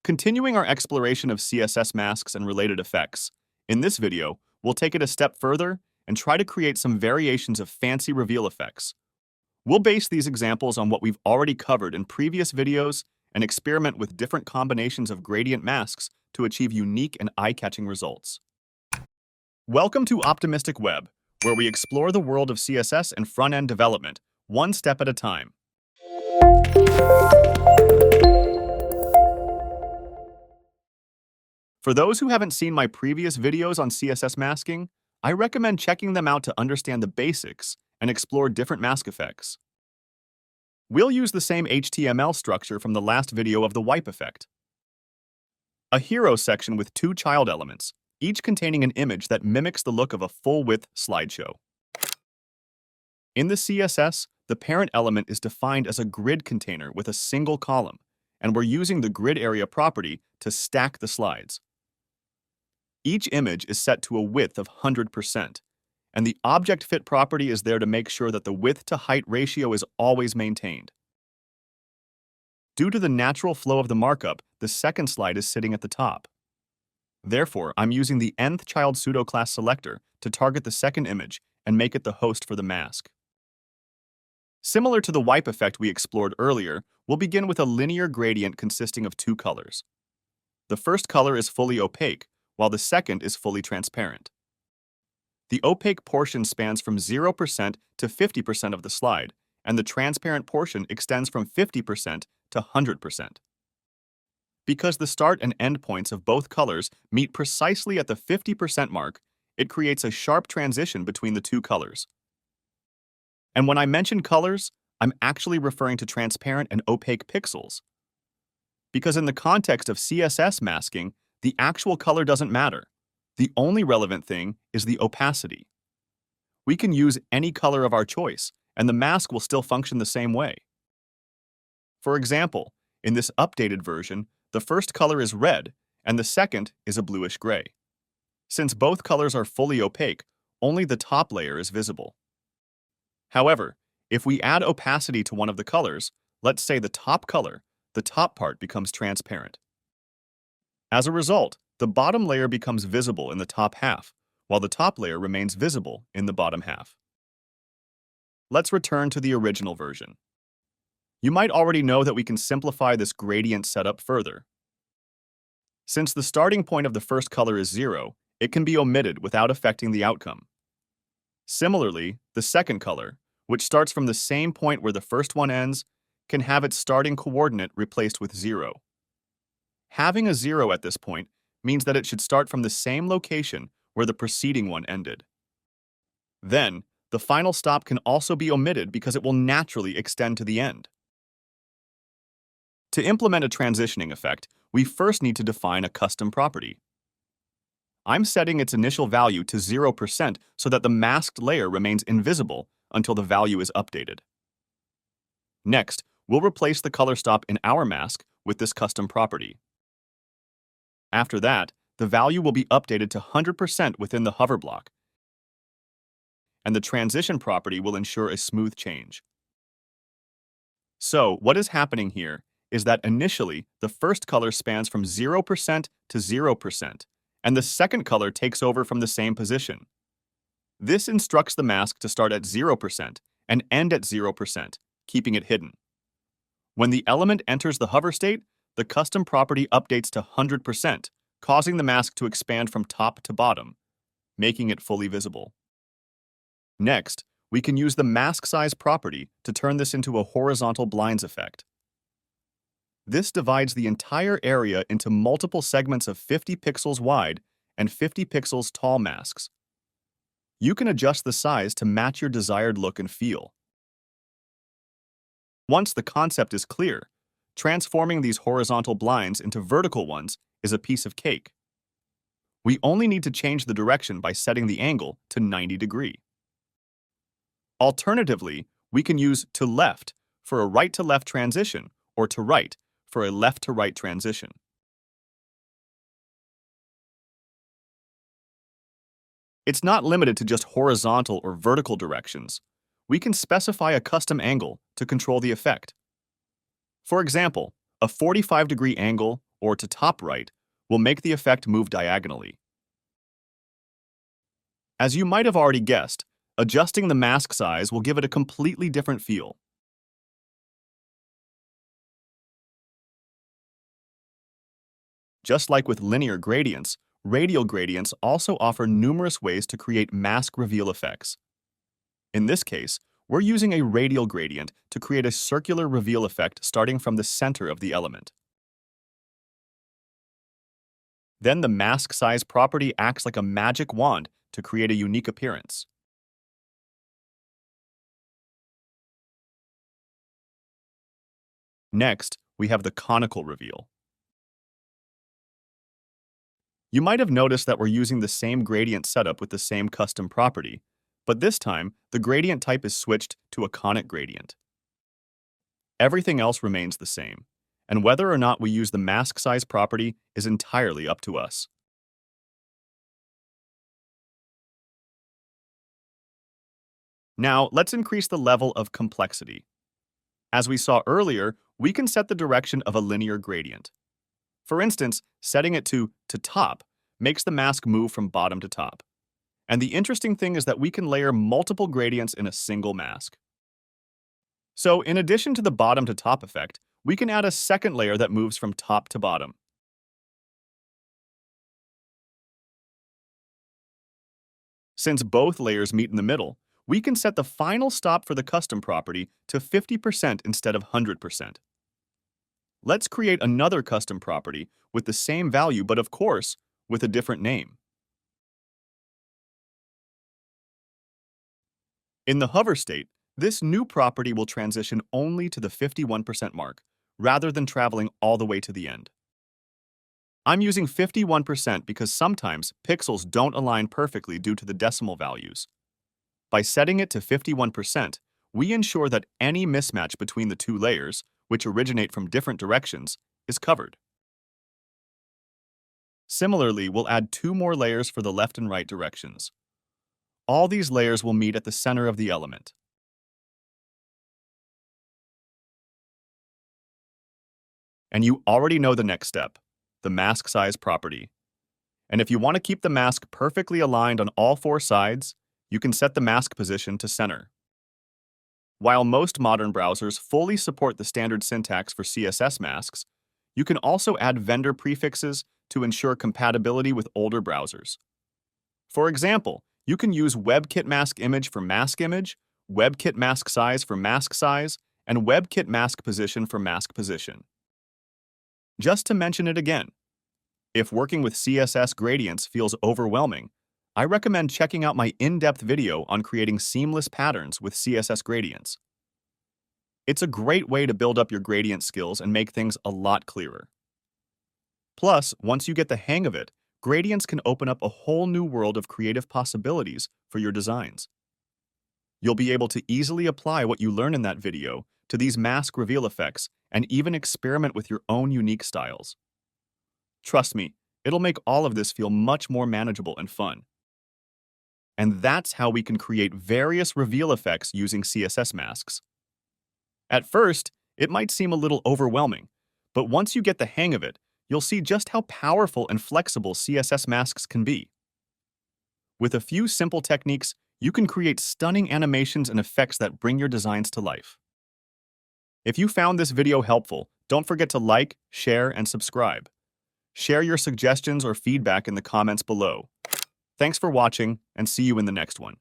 Continuing our exploration of CSS masks and related effects, in this video, we'll take it a step further and try to create some variations of fancy reveal effects. We'll base these examples on what we've already covered in previous videos and experiment with different combinations of gradient masks to achieve unique and eye-catching results. Welcome to Optimistic Web, where we explore the world of CSS and front-end development, one step at a time. For those who haven't seen my previous videos on CSS masking, I recommend checking them out to understand the basics and explore different mask effects. We'll use the same HTML structure from the last video of the wipe effect. A hero section with two child elements, each containing an image that mimics the look of a full-width slideshow. In the CSS, the parent element is defined as a grid container with a single column, and we're using the grid area property to stack the slides. Each image is set to a width of 100%, and the object fit property is there to make sure that the width to height ratio is always maintained. Due to the natural flow of the markup, the second slide is sitting at the top. Therefore, I'm using the nth child pseudo-class selector to target the second image and make it the host for the mask. Similar to the wipe effect we explored earlier, we'll begin with a linear gradient consisting of two colors. The first color is fully opaque, while the second is fully transparent. The opaque portion spans from 0% to 50% of the slide, and the transparent portion extends from 50% to 100%. Because the start and end points of both colors meet precisely at the 50% mark, it creates a sharp transition between the two colors. And when I mention colors, I'm actually referring to transparent and opaque pixels. Because in the context of CSS masking, the actual color doesn't matter. The only relevant thing is the opacity. We can use any color of our choice, and the mask will still function the same way. For example, in this updated version, the first color is red, and the second is a bluish gray. Since both colors are fully opaque, only the top layer is visible. However, if we add opacity to one of the colors, let's say the top color, the top part becomes transparent. As a result, the bottom layer becomes visible in the top half, while the top layer remains visible in the bottom half. Let's return to the original version. You might already know that we can simplify this gradient setup further. Since the starting point of the first color is 0, it can be omitted without affecting the outcome. Similarly, the second color, which starts from the same point where the first one ends, can have its starting coordinate replaced with 0. Having a 0 at this point means that it should start from the same location where the preceding one ended. Then, the final stop can also be omitted because it will naturally extend to the end. To implement a transitioning effect, we first need to define a custom property. I'm setting its initial value to 0% so that the masked layer remains invisible until the value is updated. Next, we'll replace the color stop in our mask with this custom property. After that, the value will be updated to 100% within the hover block, and the transition property will ensure a smooth change. So, what is happening here is that initially, the first color spans from 0% to 0%, and the second color takes over from the same position. This instructs the mask to start at 0% and end at 0%, keeping it hidden. When the element enters the hover state, the custom property updates to 100%, causing the mask to expand from top to bottom, making it fully visible. Next, we can use the mask size property to turn this into a horizontal blinds effect. This divides the entire area into multiple segments of 50 pixels wide and 50 pixels tall masks. You can adjust the size to match your desired look and feel. Once the concept is clear, transforming these horizontal blinds into vertical ones is a piece of cake. We only need to change the direction by setting the angle to 90 degrees. Alternatively, we can use to left for a right to left transition or to right for a left to right transition. It's not limited to just horizontal or vertical directions. We can specify a custom angle to control the effect. For example, a 45-degree angle or to top right will make the effect move diagonally. As you might have already guessed, adjusting the mask size will give it a completely different feel. Just like with linear gradients, radial gradients also offer numerous ways to create mask reveal effects. In this case, we're using a radial gradient to create a circular reveal effect starting from the center of the element. Then the mask size property acts like a magic wand to create a unique appearance. Next, we have the conical reveal. You might have noticed that we're using the same gradient setup with the same custom property, but this time, the gradient type is switched to a conic gradient. Everything else remains the same, and whether or not we use the mask size property is entirely up to us. Now, let's increase the level of complexity. As we saw earlier, we can set the direction of a linear gradient. For instance, setting it to top makes the mask move from bottom to top. And the interesting thing is that we can layer multiple gradients in a single mask. So in addition to the bottom to top effect, we can add a second layer that moves from top to bottom. Since both layers meet in the middle, we can set the final stop for the custom property to 50% instead of 100%. Let's create another custom property with the same value, but of course, with a different name. In the hover state, this new property will transition only to the 51% mark, rather than traveling all the way to the end. I'm using 51% because sometimes pixels don't align perfectly due to the decimal values. By setting it to 51%, we ensure that any mismatch between the two layers, which originate from different directions, is covered. Similarly, we'll add 2 more layers for the left and right directions. All these layers will meet at the center of the element. And you already know the next step, the mask size property. And if you want to keep the mask perfectly aligned on all 4 sides, you can set the mask position to center. While most modern browsers fully support the standard syntax for CSS masks, you can also add vendor prefixes to ensure compatibility with older browsers. For example, you can use WebKit mask image for mask image, WebKit mask size for mask size, and WebKit mask position for mask position. Just to mention it again, if working with CSS gradients feels overwhelming, I recommend checking out my in-depth video on creating seamless patterns with CSS gradients. It's a great way to build up your gradient skills and make things a lot clearer. Plus, once you get the hang of it, gradients can open up a whole new world of creative possibilities for your designs. You'll be able to easily apply what you learn in that video to these mask reveal effects and even experiment with your own unique styles. Trust me, it'll make all of this feel much more manageable and fun. And that's how we can create various reveal effects using CSS masks. At first, it might seem a little overwhelming, but once you get the hang of it, you'll see just how powerful and flexible CSS masks can be. With a few simple techniques, you can create stunning animations and effects that bring your designs to life. If you found this video helpful, don't forget to like, share, and subscribe. Share your suggestions or feedback in the comments below. Thanks for watching, and see you in the next one.